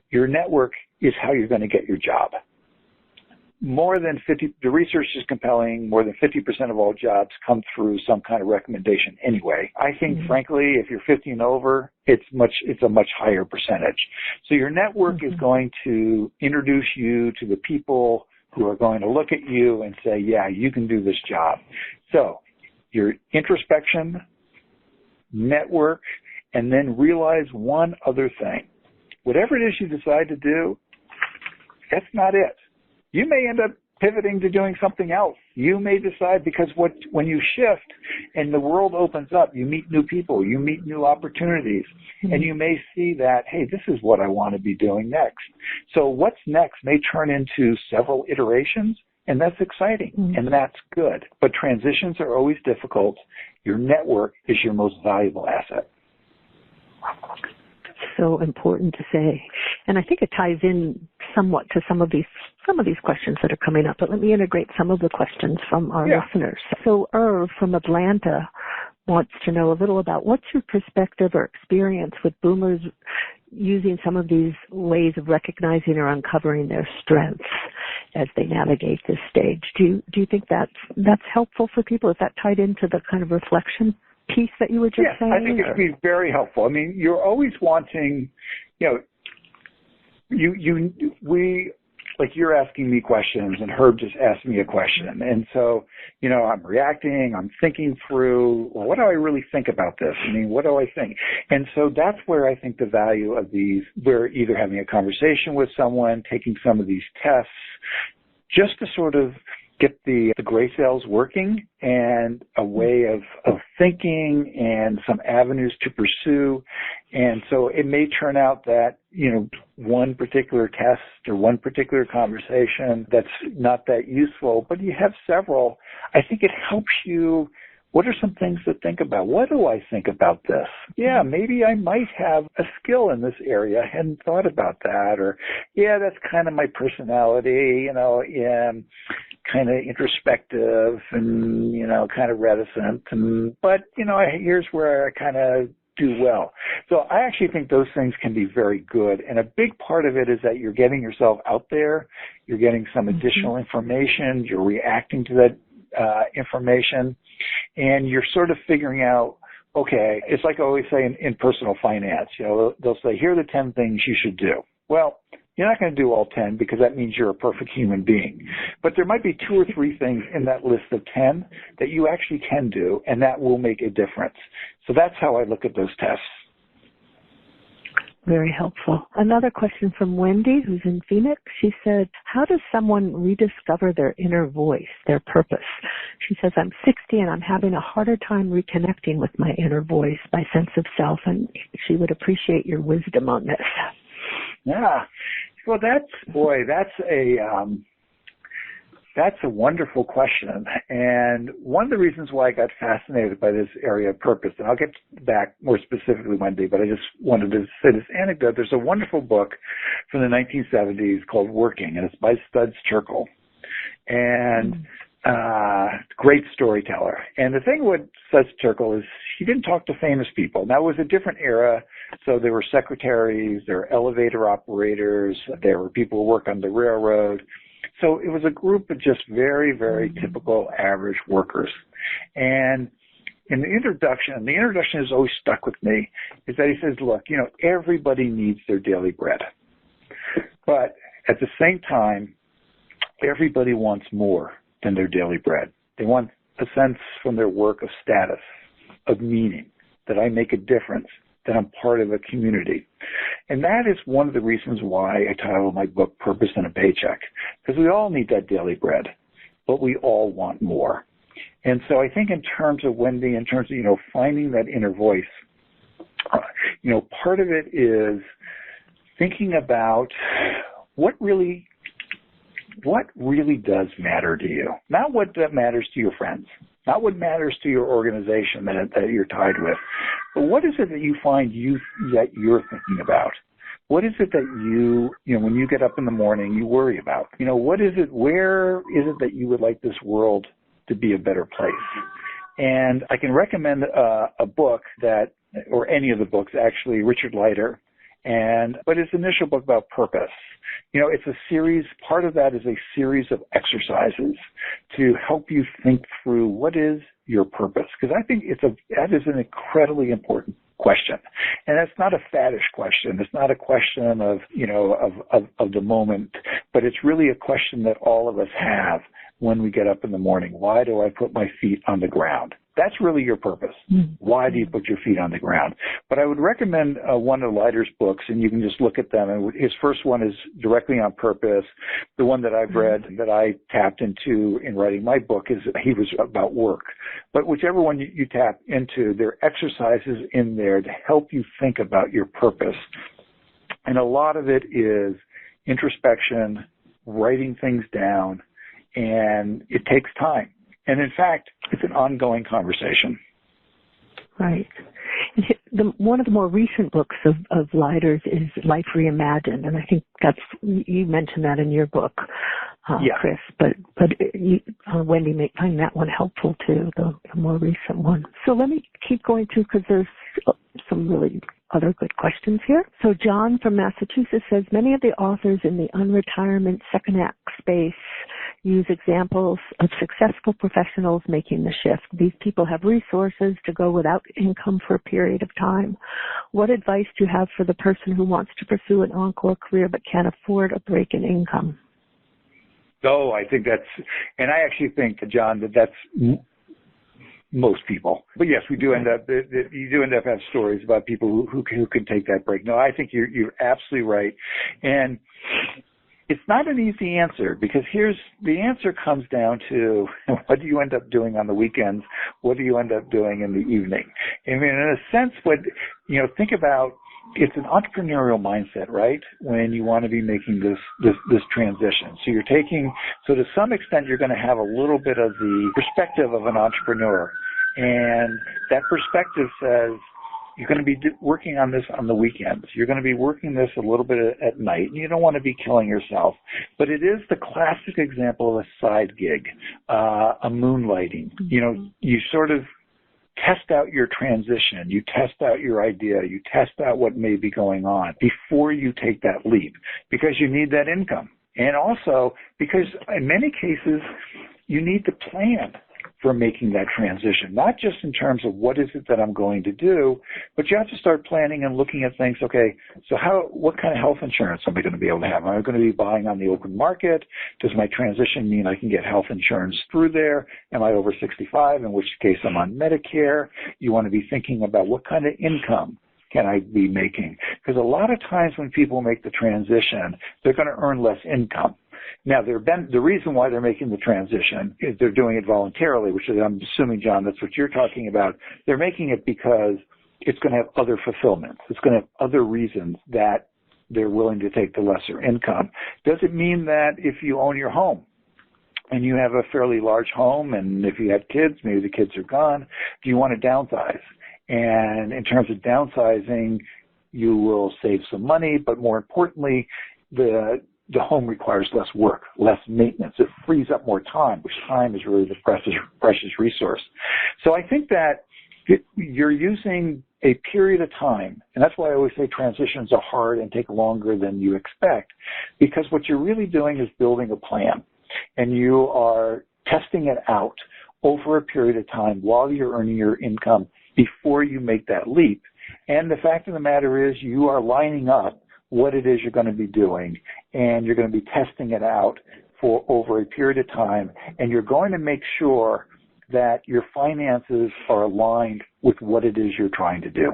your network is how you're going to get your job. The research is compelling, more than 50% of all jobs come through some kind of recommendation anyway. I think, frankly, if you're 50 and over, it's a much higher percentage. So your network is going to introduce you to the people who are going to look at you and say, yeah, you can do this job. So your introspection, network, and then realize one other thing. Whatever it is you decide to do, that's not it. You may end up pivoting to doing something else. You may decide, because when you shift and the world opens up, you meet new people, you meet new opportunities, and you may see that, hey, this is what I want to be doing next. So what's next may turn into several iterations, and that's exciting, and that's good. But transitions are always difficult. Your network is your most valuable asset. So important to say. And I think it ties in somewhat to some of these questions that are coming up, but let me integrate some of the questions from our listeners. So Irv from Atlanta wants to know a little about what's your perspective or experience with boomers using some of these ways of recognizing or uncovering their strengths as they navigate this stage. Do you think that's helpful for people? Is that tied into the kind of reflection piece that you were just saying? I think it would be very helpful. I mean, you're always wanting, we, like you're asking me questions and Herb just asked me a question. And so, I'm reacting, I'm thinking through, well, what do I really think about this? I mean, what do I think? And so that's where I think the value of these, we're either having a conversation with someone, taking some of these tests, just to sort of get the gray cells working and a way of thinking and some avenues to pursue. And so it may turn out that, one particular test or one particular conversation that's not that useful, but you have several. I think it helps you. What are some things to think about? What do I think about this? Yeah, maybe I might have a skill in this area. I hadn't thought about that. Or, yeah, that's kind of my personality, kind of introspective and, kind of reticent. But here's where I kind of do well. So I actually think those things can be very good. And a big part of it is that you're getting yourself out there. You're getting some additional information. You're reacting to that information. And you're sort of figuring out, okay, it's like I always say in personal finance, they'll say, here are the 10 things you should do. Well, you're not going to do all 10 because that means you're a perfect human being. But there might be 2 or 3 things in that list of 10 that you actually can do, and that will make a difference. So that's how I look at those tests. Very helpful. Another question from Wendy, who's in Phoenix. She said, how does someone rediscover their inner voice, their purpose? She says, I'm 60 and I'm having a harder time reconnecting with my inner voice, my sense of self, and she would appreciate your wisdom on this. Yeah. Well, that's a wonderful question. And one of the reasons why I got fascinated by this area of purpose, and I'll get back more specifically Monday, but I just wanted to say this anecdote. There's a wonderful book from the 1970s called Working, and it's by Studs Terkel. And great storyteller. And the thing with Studs Terkel is he didn't talk to famous people. Now, it was a different era, so there were secretaries, there were elevator operators, there were people who work on the railroad. So it was a group of just very, very typical average workers. And in the introduction has always stuck with me, is that he says, look, everybody needs their daily bread. But at the same time, everybody wants more than their daily bread. They want a sense from their work of status, of meaning, that I make a difference, that I'm part of a community. And that is one of the reasons why I titled my book Purpose and a Paycheck, because we all need that daily bread, but we all want more. And so I think in terms of Wendy, in terms of, finding that inner voice, part of it is thinking about what really does matter to you. Not what that matters to your friends, not what matters to your organization that you're tied with, but what is it that you find that you're thinking about? What is it that when you get up in the morning, you worry about? What is it, where is it that you would like this world to be a better place? And I can recommend a book or any of the books actually, Richard Leiter, but his initial book about purpose. It's a series, part of that is a series of exercises to help you think through what is your purpose. Because I think that is an incredibly important question. And that's not a faddish question. It's not a question of the moment, but it's really a question that all of us have when we get up in the morning. Why do I put my feet on the ground? That's really your purpose. Why do you put your feet on the ground? But I would recommend one of Leiter's books, and you can just look at them. And his first one is directly on purpose. The one that I've read that I tapped into in writing my book he was about work. But whichever one you tap into, there are exercises in there to help you think about your purpose. And a lot of it is introspection, writing things down, and it takes time. And in fact, it's an ongoing conversation. Right. One of the more recent books of Leiter's is Life Reimagined, and I think you mentioned that in your book, Chris. But Wendy may find that one helpful too, the more recent one. So let me keep going through because there's some really other good questions here. So John from Massachusetts says, many of the authors in the unretirement second act space use examples of successful professionals making the shift. These people have resources to go without income for a period of time. What advice do you have for the person who wants to pursue an encore career but can't afford a break in income? Oh, I think and I actually think, John, that's most people. But yes, you do end up having stories about people who can take that break. No, I think you're absolutely right. And it's not an easy answer because the answer comes down to what do you end up doing on the weekends? What do you end up doing in the evening? I mean, in a sense, think about, it's an entrepreneurial mindset, right? When you want to be making this transition. So to some extent, you're going to have a little bit of the perspective of an entrepreneur. And that perspective says, you're going to be working on this on the weekends. You're going to be working this a little bit at night, and you don't want to be killing yourself. But it is the classic example of a side gig, a moonlighting. You sort of test out your transition. You test out your idea. You test out what may be going on before you take that leap because you need that income. And also because in many cases, you need to plan for making that transition, not just in terms of what is it that I'm going to do, but you have to start planning and looking at things. Okay, so what kind of health insurance am I going to be able to have? Am I going to be buying on the open market? Does my transition mean I can get health insurance through there? Am I over 65? In which case I'm on Medicare. You want to be thinking about what kind of income can I be making? Because a lot of times when people make the transition, they're going to earn less income. Now, the reason why they're making the transition is they're doing it voluntarily, which is, I'm assuming, John, that's what you're talking about. They're making it because it's going to have other fulfillments. It's going to have other reasons that they're willing to take the lesser income. Does it mean that if you own your home and you have a fairly large home and if you had kids, maybe the kids are gone, do you want to downsize? And in terms of downsizing, you will save some money, but more importantly, the home requires less work, less maintenance. It frees up more time, which time is really the precious resource. So I think that you're using a period of time, and that's why I always say transitions are hard and take longer than you expect, because what you're really doing is building a plan, and you are testing it out over a period of time while you're earning your income before you make that leap. And the fact of the matter is you are lining up what it is you're going to be doing, and you're going to be testing it out for over a period of time, and you're going to make sure that your finances are aligned with what it is you're trying to do.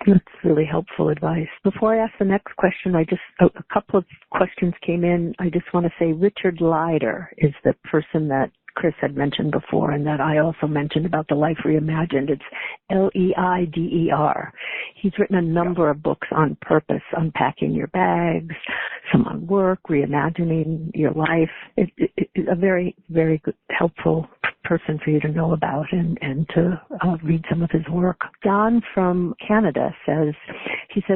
That's really helpful advice. Before I ask the next question, a couple of questions came in. I just want to say Richard Leiter is the person that Chris had mentioned before and that I also mentioned about the Life Reimagined. It's Leider. He's written a number of books on purpose, unpacking your bags, some on work, reimagining your life. It's a very, very good, helpful person for you to know about and to read some of his work. Don from Canada says,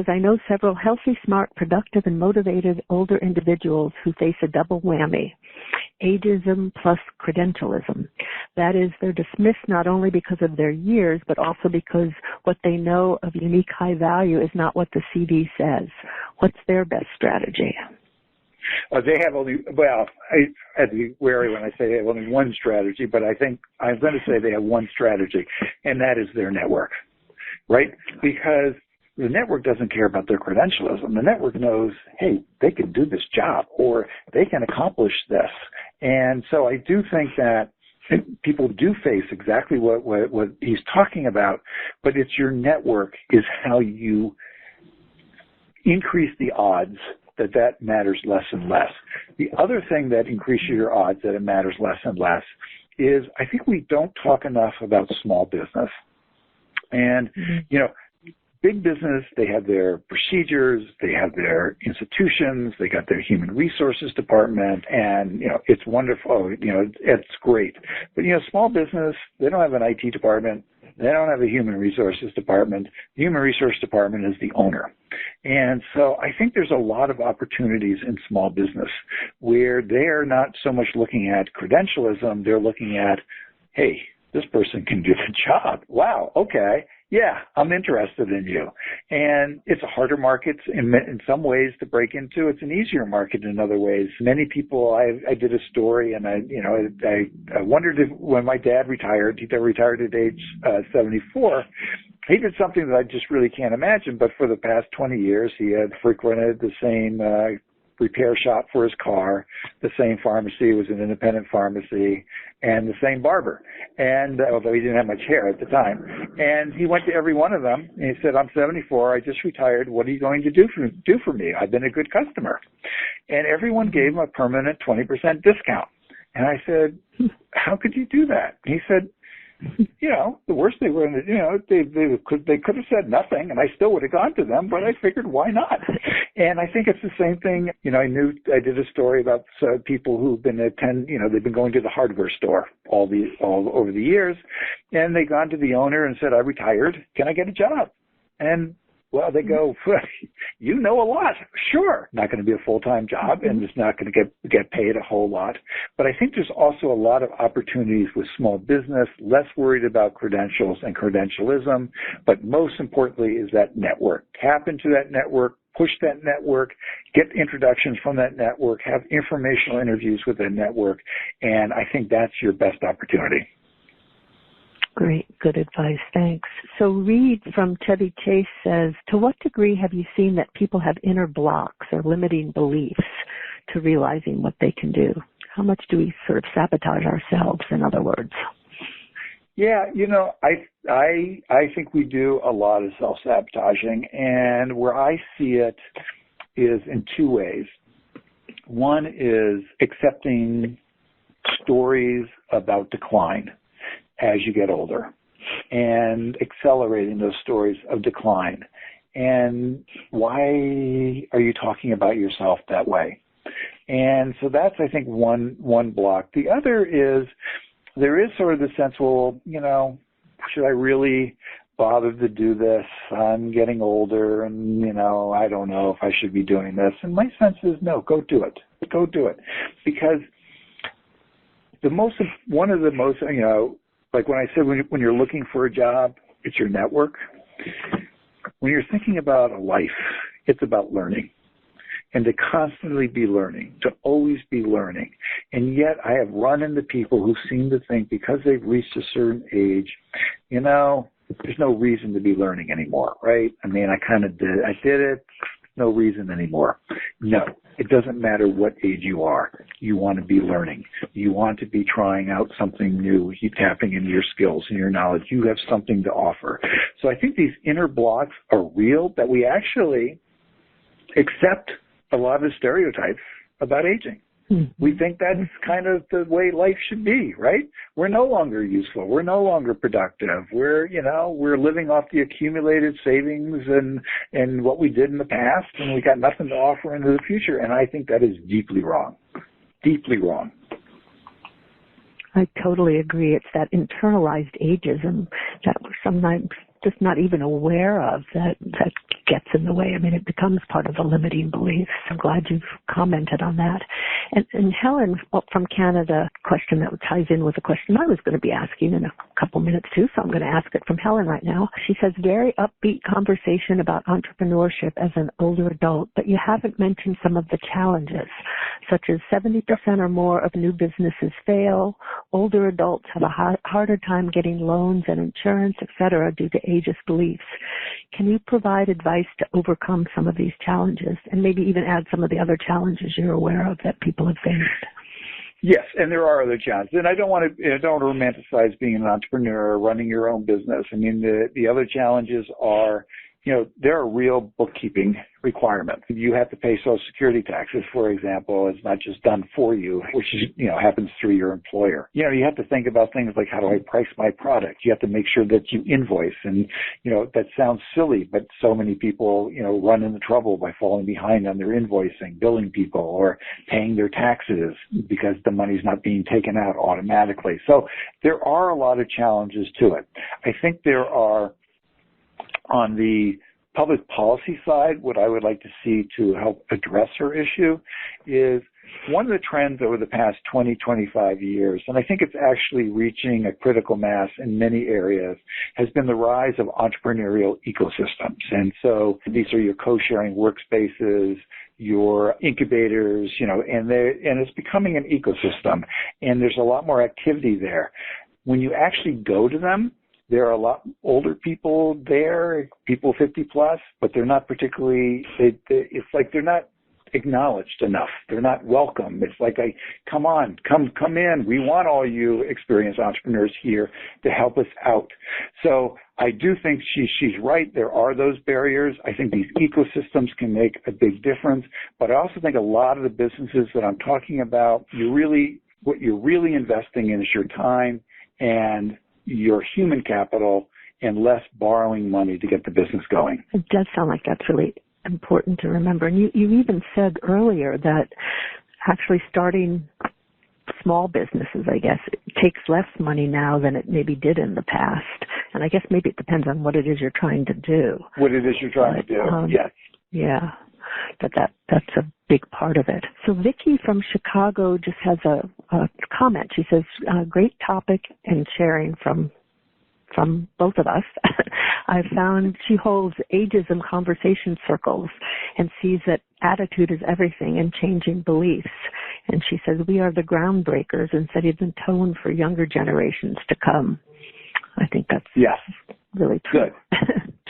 I know several healthy, smart, productive, and motivated older individuals who face a double whammy. Ageism plus credentialism. That is, they're dismissed not only because of their years, but also because what they know of unique high value is not what the CV says. What's their best strategy? They have only, I have to be wary when I say they have only one strategy, but I think I'm going to say they have one strategy, and that is their network, right? Because the network doesn't care about their credentialism. The network knows, hey, they can do this job or they can accomplish this. And so I do think that people do face exactly what he's talking about, but it's your network is how you increase the odds that matters less and less. The other thing that increases your odds that it matters less and less is I think we don't talk enough about small business. And, big business, they have their procedures, they have their institutions, they got their human resources department, and, it's wonderful, it's great. But, small business, they don't have an IT department, They don't have a human resources department. The human resource department is the owner. And so I think there's a lot of opportunities in small business where they're not so much looking at credentialism, they're looking at, hey, this person can do the job. Wow, okay. Yeah, I'm interested in you. And it's a harder market in some ways to break into. It's an easier market in other ways. Many people, I did a story, and I wondered if when my dad retired, he retired at age 74, he did something that I just really can't imagine, but for the past 20 years, he had frequented the same repair shop for his car, the same pharmacy, was an independent pharmacy, and the same barber. And although he didn't have much hair at the time, and he went to every one of them and he said, "I'm 74. I just retired. What are you going to do for me? I've been a good customer." And everyone gave him a permanent 20% discount. And I said, "How could you do that?" And he said, the worst they were going to, they could have said nothing, and I still would have gone to them, but I figured, why not? And I think it's the same thing. I did a story about people who've been they've been going to the hardware store all over the years, and they gone to the owner and said, "I retired. Can I get a job?" And well, they go, "You know a lot. Sure. Not going to be a full-time job, and it's not going to get paid a whole lot." But I think there's also a lot of opportunities with small business, less worried about credentials and credentialism, but most importantly is that network. Tap into that network, push that network, get introductions from that network, have informational interviews with that network, and I think that's your best opportunity. Great. Good advice. Thanks. So Reed from Chevy Chase says, to what degree have you seen that people have inner blocks or limiting beliefs to realizing what they can do? How much do we sort of sabotage ourselves, in other words? Yeah, I think we do a lot of self-sabotaging, and where I see it is in two ways. One is accepting stories about decline as you get older and accelerating those stories of decline. And why are you talking about yourself that way? And so that's, I think, one block. The other is there is sort of the sense, well, should I really bother to do this? I'm getting older and, I don't know if I should be doing this. And my sense is, no, go do it. Go do it. Because one of the most, like when I said, when you're looking for a job, it's your network. When you're thinking about a life, it's about learning and to constantly be learning, to always be learning. And yet I have run into people who seem to think because they've reached a certain age, there's no reason to be learning anymore, right? I mean, I did it, no reason anymore. No. It doesn't matter what age you are. You want to be learning. You want to be trying out something new. You tapping into your skills and your knowledge. You have something to offer. So I think these inner blocks are real, that we actually accept a lot of the stereotypes about aging. We think that's kind of the way life should be, right? We're no longer useful. We're no longer productive. We're living off the accumulated savings and what we did in the past, and we got nothing to offer into the future. And I think that is deeply wrong. Deeply wrong. I totally agree. It's that internalized ageism that we're sometimes just not even aware of that gets in the way. I mean, it becomes part of the limiting beliefs. I'm glad you've commented on that. And Helen from Canada, question that ties in with a question I was going to be asking in a couple minutes too, so I'm going to ask it from Helen right now. She says, very upbeat conversation about entrepreneurship as an older adult, but you haven't mentioned some of the challenges, such as 70% or more of new businesses fail, older adults have a harder time getting loans and insurance, etc., due to ageist beliefs. Can you provide advice to overcome some of these challenges and maybe even add some of the other challenges you're aware of that people have faced? Yes, and there are other challenges. And I don't want to romanticize being an entrepreneur or running your own business. I mean, the other challenges are there are real bookkeeping requirements. You have to pay Social Security taxes, for example. It's not just done for you, which is, happens through your employer. You have to think about things like, how do I price my product? You have to make sure that you invoice. And, that sounds silly, but so many people, run into trouble by falling behind on their invoicing, billing people, or paying their taxes because the money's not being taken out automatically. So there are a lot of challenges to it. I think there are, on the public policy side, what I would like to see to help address her issue is one of the trends over the past 20, 25 years, and I think it's actually reaching a critical mass in many areas, has been the rise of entrepreneurial ecosystems. And so these are your co-sharing workspaces, your incubators, and it's becoming an ecosystem. And there's a lot more activity there. When you actually go to them, there are a lot older people there, people 50 plus, but they're not particularly, it's like they're not acknowledged enough. They're not welcome. It's like, come in. We want all you experienced entrepreneurs here to help us out. So I do think she's right. There are those barriers. I think these ecosystems can make a big difference, but I also think a lot of the businesses that I'm talking about, what you're really investing in is your time and your human capital and less borrowing money to get the business going. It does sound like that's really important to remember. And you even said earlier that actually starting small businesses, I guess, it takes less money now than it maybe did in the past. And I guess maybe it depends on what it is you're trying to do. What it is you're trying to do, yes. Yeah, but that's a big part of it. So Vicki from Chicago just has a comment. She says, great topic and sharing from both of us. I found she holds ageism conversation circles and sees that attitude is everything in changing beliefs. And she says, we are the groundbreakers and setting the tone for younger generations to come. I think that's really true.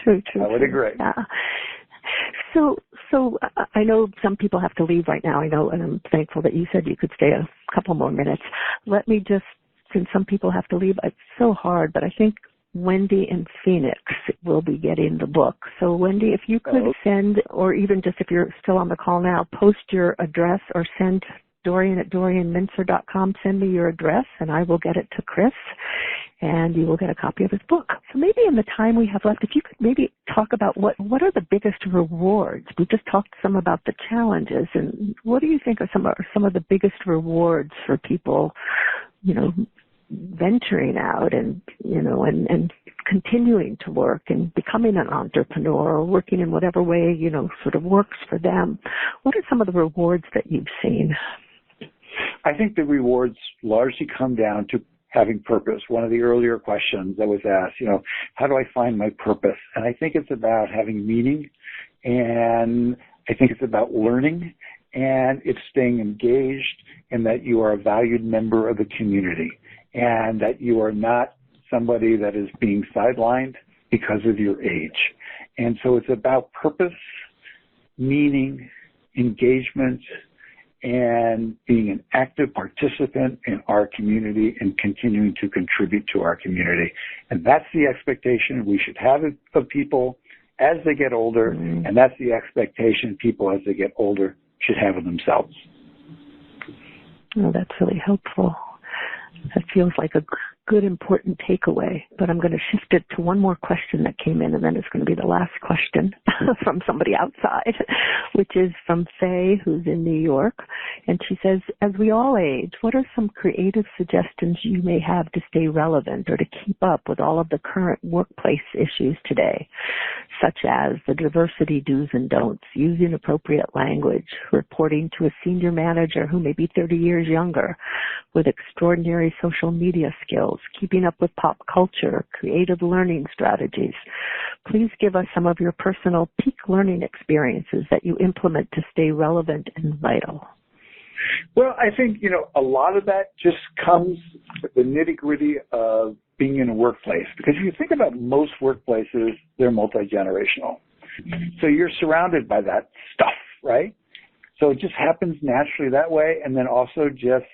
Good. True. I would agree. Yeah. So I know some people have to leave right now. I know, and I'm thankful that you said you could stay a couple more minutes. Let me just, since some people have to leave, it's so hard, but I think Wendy in Phoenix will be getting the book. So Wendy, if you could send, or even just if you're still on the call now, post your address or send Dorian at DorianMintzer.com, send me your address and I will get it to Chris and you will get a copy of his book. So maybe in the time we have left, if you could maybe talk about what are the biggest rewards? We just talked some about the challenges, and what do you think are some of the biggest rewards for people, venturing out and continuing to work and becoming an entrepreneur or working in whatever way, sort of works for them? What are some of the rewards that you've seen? I think the rewards largely come down to having purpose. One of the earlier questions that was asked, how do I find my purpose? And I think it's about having meaning, and I think it's about learning, and it's staying engaged, and that you are a valued member of the community, and that you are not somebody that is being sidelined because of your age. And so it's about purpose, meaning, engagement, and being an active participant in our community and continuing to contribute to our community. And that's the expectation we should have of people as they get older, and that's the expectation people as they get older should have of themselves. Oh, that's really helpful. That feels like a good, important takeaway. But I'm going to shift it to one more question that came in, and then it's going to be the last question from somebody outside, which is from Faye, who's in New York. And she says, as we all age, what are some creative suggestions you may have to stay relevant or to keep up with all of the current workplace issues today, such as the diversity do's and don'ts, using appropriate language, reporting to a senior manager who may be 30 years younger, with extraordinary social media skills, keeping up with pop culture, creative learning strategies? Please give us some of your personal peak learning experiences that you implement to stay relevant and vital. Well, I think, a lot of that just comes with the nitty-gritty of being in a workplace. Because if you think about most workplaces, they're multi-generational. So you're surrounded by that stuff, right? So it just happens naturally that way. And then also just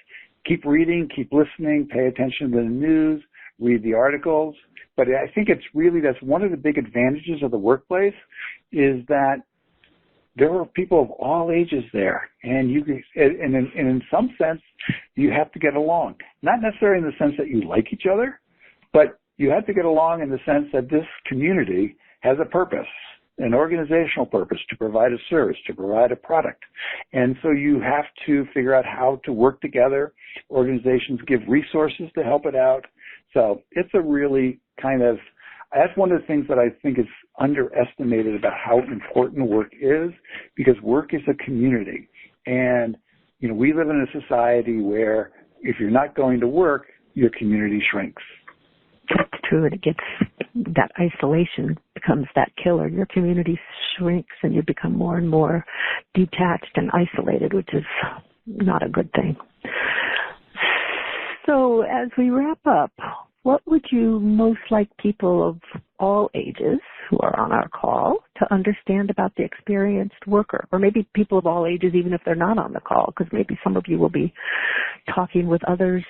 keep reading, keep listening, pay attention to the news, read the articles. But I think that's one of the big advantages of the workplace is that there are people of all ages there, and in some sense, you have to get along. Not necessarily in the sense that you like each other, but you have to get along in the sense that this community has a purpose, an organizational purpose, to provide a service, to provide a product. And so you have to figure out how to work together. Organizations give resources to help it out. So it's a really that's one of the things that I think is underestimated about how important work is, because work is a community. And, we live in a society where if you're not going to work, your community shrinks. That's true, and that isolation becomes that killer. Your community shrinks and you become more and more detached and isolated, which is not a good thing. So as we wrap up, what would you most like people of all ages who are on our call to understand about the experienced worker? Or maybe people of all ages, even if they're not on the call, because maybe some of you will be talking with others,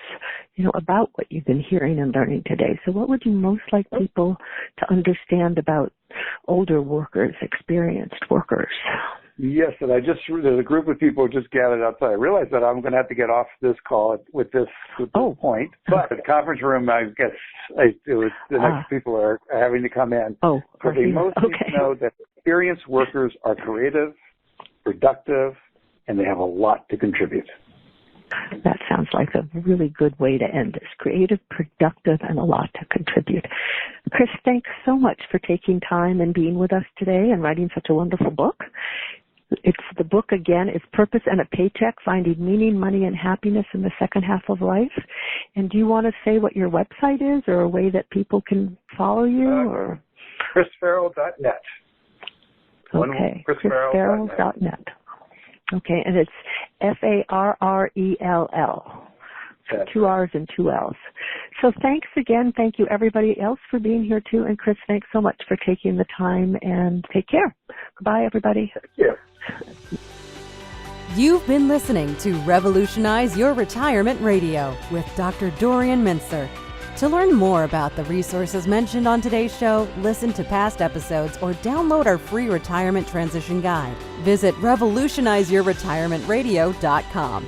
about what you've been hearing and learning today. So what would you most like people to understand about older workers, experienced workers? Yes, and there's a group of people just gathered outside. I realize that I'm going to have to get off this call with this point, but the conference room, I guess the next people are having to come in. Oh, but they mostly know that experienced workers are creative, productive, and they have a lot to contribute. That sounds like a really good way to end this. Creative, productive, and a lot to contribute. Chris, thanks so much for taking time and being with us today and writing such a wonderful book. The book, again, is Purpose and a Paycheck, Finding Meaning, Money, and Happiness in the Second Half of Life. And do you want to say what your website is or a way that people can follow you? Or ChrisFarrell.net. Okay, ChrisFarrell.net. Okay, and it's Farrell. So 2 R's and 2 L's. So thanks again. Thank you, everybody else, for being here, too. And, Chris, thanks so much for taking the time, and take care. Goodbye, everybody. Thank you. You've been listening to Revolutionize Your Retirement Radio with Dr. Dorian Mintzer. To learn more about the resources mentioned on today's show, listen to past episodes, or download our free retirement transition guide, visit revolutionizeyourretirementradio.com.